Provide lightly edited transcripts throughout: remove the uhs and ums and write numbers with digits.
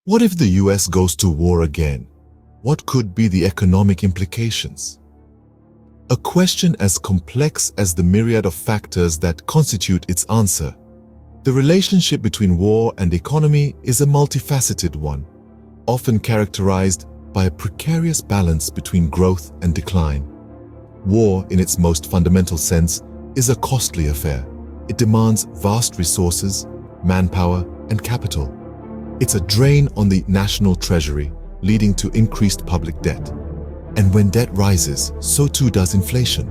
What if the US goes to war again? What could be the economic implications? A question as complex as the myriad of factors that constitute its answer. The relationship between war and economy is a multifaceted one, often characterized by a precarious balance between growth and decline. War, in its most fundamental sense, is a costly affair. It demands vast resources, manpower, and capital. It's a drain on the national treasury, leading to increased public debt. And when debt rises, so too does inflation.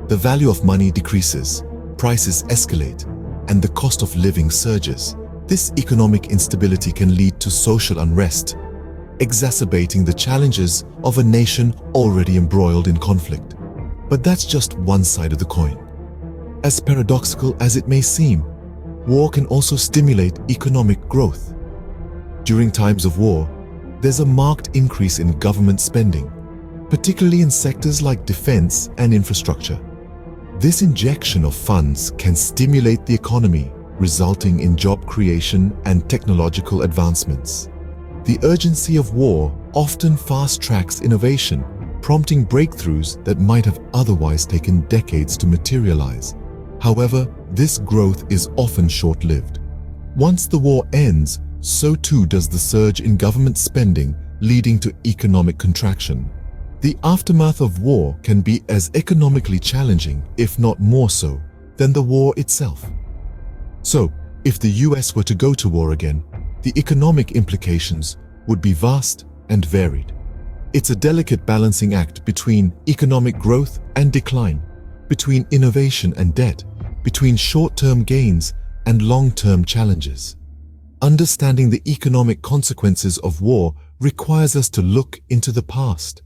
The value of money decreases, prices escalate, and the cost of living surges. This economic instability can lead to social unrest, exacerbating the challenges of a nation already embroiled in conflict. But that's just one side of the coin. As paradoxical as it may seem, war can also stimulate economic growth. During times of war, there's a marked increase in government spending, particularly in sectors like defense and infrastructure. This injection of funds can stimulate the economy, resulting in job creation and technological advancements. The urgency of war often fast-tracks innovation, prompting breakthroughs that might have otherwise taken decades to materialize. However, this growth is often short-lived. Once the war ends, so too does the surge in government spending, leading to economic contraction. The aftermath of war can be as economically challenging, if not more so, than the war itself. So, if the US were to go to war again, the economic implications would be vast and varied. It's a delicate balancing act between economic growth and decline, between innovation and debt, between short-term gains and long-term challenges. Understanding the economic consequences of war requires us to look into the past.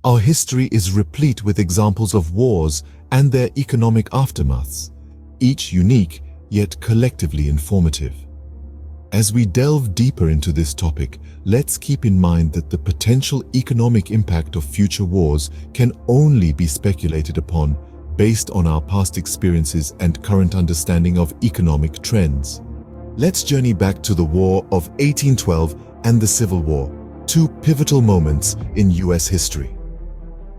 Our history is replete with examples of wars and their economic aftermaths, each unique yet collectively informative. As we delve deeper into this topic, let's keep in mind that the potential economic impact of future wars can only be speculated upon based on our past experiences and current understanding of economic trends. Let's journey back to the War of 1812 and the Civil War, two pivotal moments in US history.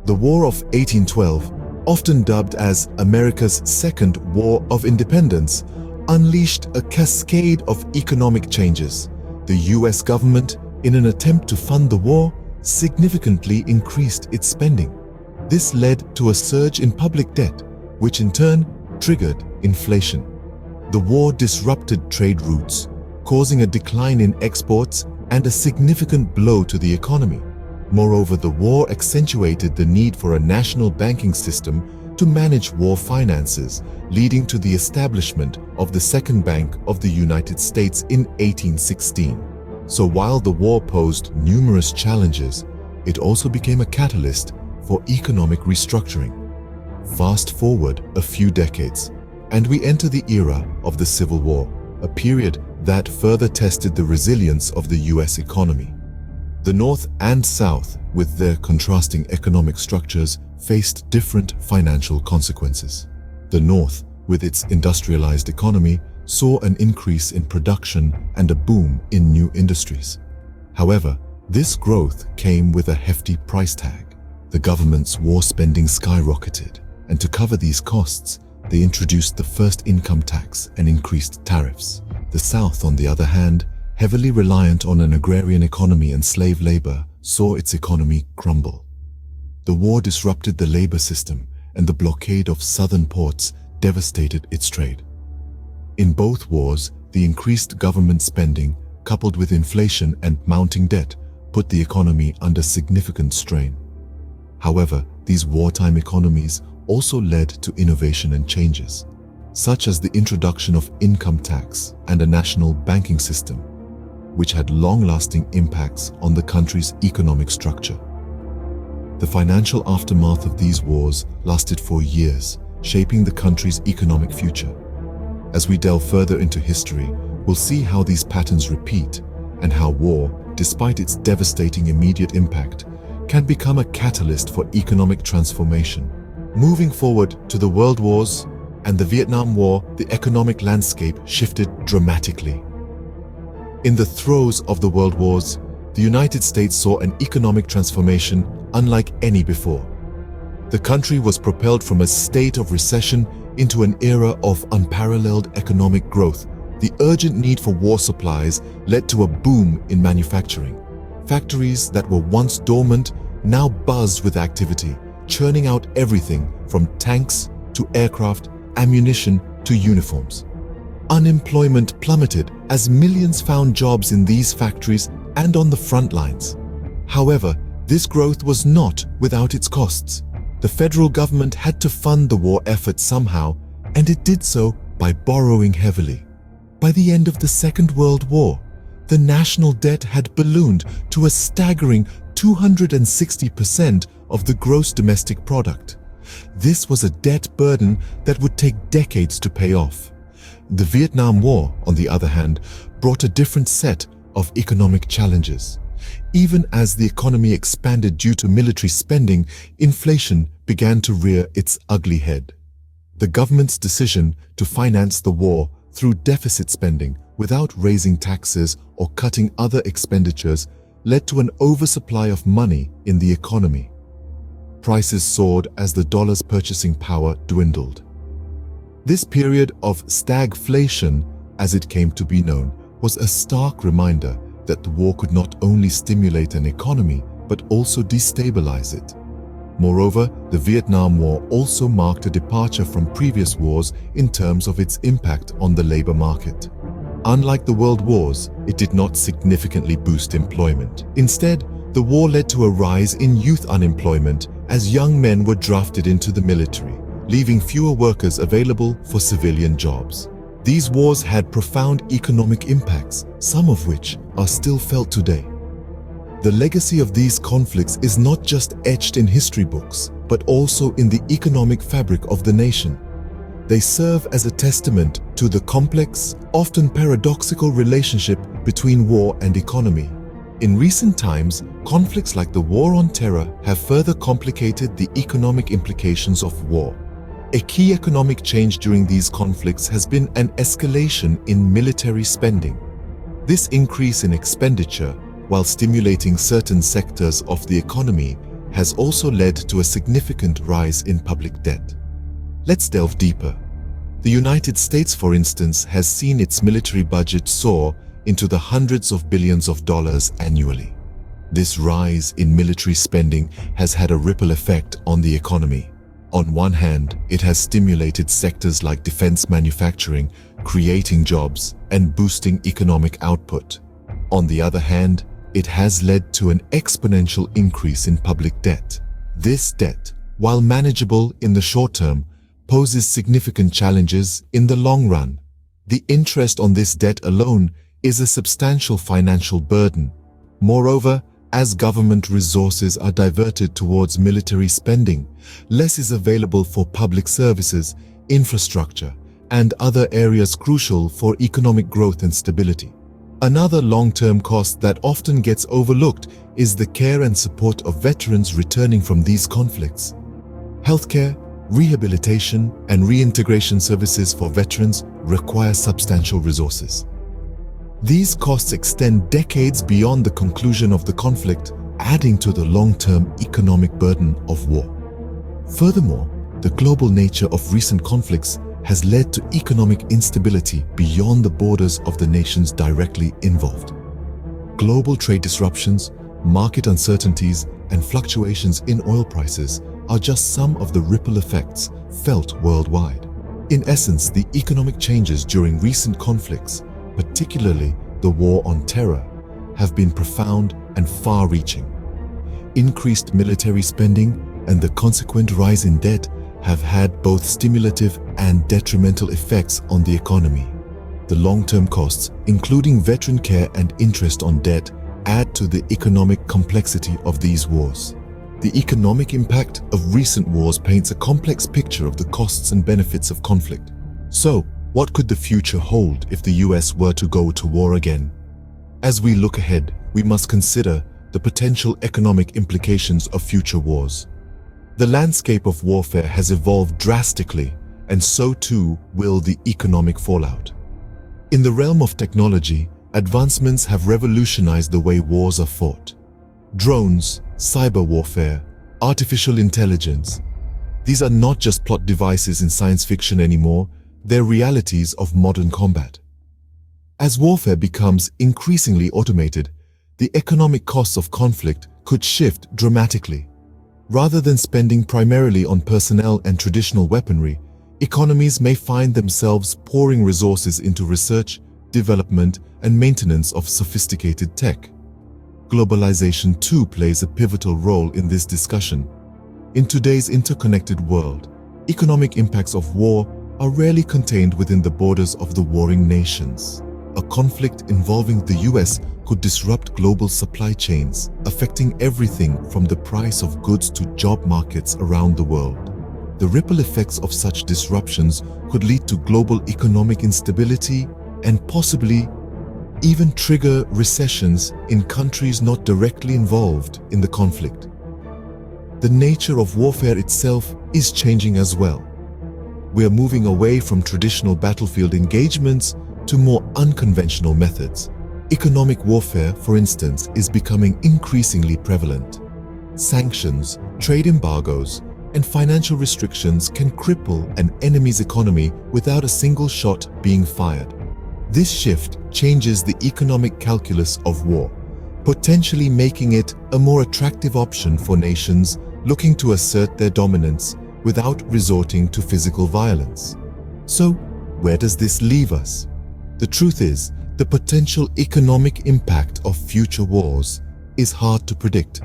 The War of 1812, often dubbed as America's Second War of Independence, unleashed a cascade of economic changes. The US government, in an attempt to fund the war, significantly increased its spending. This led to a surge in public debt, which in turn triggered inflation. The war disrupted trade routes, causing a decline in exports and a significant blow to the economy. Moreover, the war accentuated the need for a national banking system to manage war finances, leading to the establishment of the Second Bank of the United States in 1816. So while the war posed numerous challenges, it also became a catalyst for economic restructuring. Fast forward a few decades, and we enter the era of the Civil War, a period that further tested the resilience of the US economy. The North and South, with their contrasting economic structures, faced different financial consequences. The North, with its industrialized economy, saw an increase in production and a boom in new industries. However, this growth came with a hefty price tag. The government's war spending skyrocketed, and to cover these costs, they introduced the first income tax and increased tariffs. The South, on the other hand, heavily reliant on an agrarian economy and slave labor, saw its economy crumble. The war disrupted the labor system, and the blockade of southern ports devastated its trade. In both wars, the increased government spending, coupled with inflation and mounting debt, put the economy under significant strain. However, these wartime economies also led to innovation and changes, such as the introduction of income tax and a national banking system, which had long-lasting impacts on the country's economic structure. The financial aftermath of these wars lasted for years, shaping the country's economic future. As we delve further into history, we'll see how these patterns repeat and how war, despite its devastating immediate impact, can become a catalyst for economic transformation. Moving forward to the World Wars and the Vietnam War, the economic landscape shifted dramatically. In the throes of the World Wars, the United States saw an economic transformation unlike any before. The country was propelled from a state of recession into an era of unparalleled economic growth. The urgent need for war supplies led to a boom in manufacturing. Factories that were once dormant now buzzed with activity, churning out everything from tanks to aircraft, ammunition to uniforms. Unemployment plummeted as millions found jobs in these factories and on the front lines. However, this growth was not without its costs. The federal government had to fund the war effort somehow, and it did so by borrowing heavily. By the end of the Second World War, the national debt had ballooned to a staggering 260% of the gross domestic product. This was a debt burden that would take decades to pay off. The Vietnam War, on the other hand, brought a different set of economic challenges. Even as the economy expanded due to military spending, inflation began to rear its ugly head. The government's decision to finance the war through deficit spending without raising taxes or cutting other expenditures led to an oversupply of money in the economy. Prices soared as the dollar's purchasing power dwindled. This period of stagflation, as it came to be known, was a stark reminder that the war could not only stimulate an economy, but also destabilize it. Moreover, the Vietnam War also marked a departure from previous wars in terms of its impact on the labor market. Unlike the World Wars, it did not significantly boost employment. Instead, the war led to a rise in youth unemployment as young men were drafted into the military, leaving fewer workers available for civilian jobs. These wars had profound economic impacts, some of which are still felt today. The legacy of these conflicts is not just etched in history books, but also in the economic fabric of the nation. They serve as a testament to the complex, often paradoxical relationship between war and economy. In recent times, conflicts like the War on Terror have further complicated the economic implications of war. A key economic change during these conflicts has been an escalation in military spending. This increase in expenditure, while stimulating certain sectors of the economy, has also led to a significant rise in public debt. Let's delve deeper. The United States, for instance, has seen its military budget soar into the hundreds of billions of dollars annually. This rise in military spending has had a ripple effect on the economy. On one hand, it has stimulated sectors like defense manufacturing, creating jobs and boosting economic output. On the other hand, it has led to an exponential increase in public debt. This debt, while manageable in the short term, poses significant challenges in the long run. The interest on this debt alone is a substantial financial burden. Moreover, as government resources are diverted towards military spending, less is available for public services, infrastructure, and other areas crucial for economic growth and stability. Another long-term cost that often gets overlooked is the care and support of veterans returning from these conflicts. Healthcare, rehabilitation, and reintegration services for veterans require substantial resources. These costs extend decades beyond the conclusion of the conflict, adding to the long-term economic burden of war. Furthermore, the global nature of recent conflicts has led to economic instability beyond the borders of the nations directly involved. Global trade disruptions, market uncertainties, and fluctuations in oil prices are just some of the ripple effects felt worldwide. In essence, the economic changes during recent conflicts, particularly the War on Terror, have been profound and far-reaching. Increased military spending and the consequent rise in debt have had both stimulative and detrimental effects on the economy. The long-term costs, including veteran care and interest on debt, add to the economic complexity of these wars. The economic impact of recent wars paints a complex picture of the costs and benefits of conflict. So, what could the future hold if the US were to go to war again? As we look ahead, we must consider the potential economic implications of future wars. The landscape of warfare has evolved drastically, and so too will the economic fallout. In the realm of technology, advancements have revolutionized the way wars are fought. Drones, cyber warfare, artificial intelligence. These are not just plot devices in science fiction anymore, they're realities of modern combat. As warfare becomes increasingly automated, the economic costs of conflict could shift dramatically. Rather than spending primarily on personnel and traditional weaponry, economies may find themselves pouring resources into research, development, and maintenance of sophisticated tech. Globalization too plays a pivotal role in this discussion. In today's interconnected world, economic impacts of war are rarely contained within the borders of the warring nations. A conflict involving the US could disrupt global supply chains, affecting everything from the price of goods to job markets around the world. The ripple effects of such disruptions could lead to global economic instability and possibly even trigger recessions in countries not directly involved in the conflict. The nature of warfare itself is changing as well. We are moving away from traditional battlefield engagements to more unconventional methods. Economic warfare, for instance, is becoming increasingly prevalent. Sanctions, trade embargoes, and financial restrictions can cripple an enemy's economy without a single shot being fired. This shift changes the economic calculus of war, potentially making it a more attractive option for nations looking to assert their dominance without resorting to physical violence. So, where does this leave us? The truth is, the potential economic impact of future wars is hard to predict.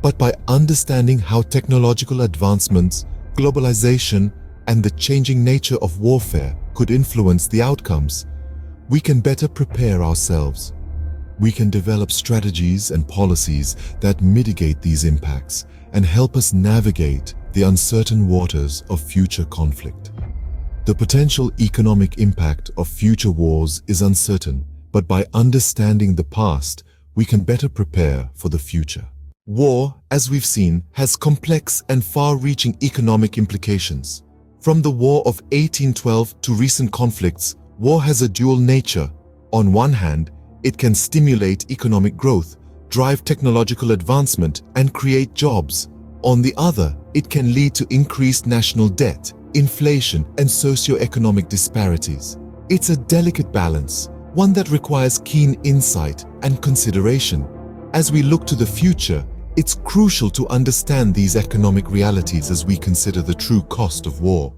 But by understanding how technological advancements, globalization, and the changing nature of warfare could influence the outcomes, we can better prepare ourselves. We can develop strategies and policies that mitigate these impacts and help us navigate the uncertain waters of future conflict. The potential economic impact of future wars is uncertain, but by understanding the past, we can better prepare for the future. War, as we've seen, has complex and far-reaching economic implications. From the War of 1812 to recent conflicts, war has a dual nature. On one hand, it can stimulate economic growth, drive technological advancement, and create jobs. On the other, it can lead to increased national debt, inflation, and socio-economic disparities. It's a delicate balance, one that requires keen insight and consideration. As we look to the future, it's crucial to understand these economic realities as we consider the true cost of war.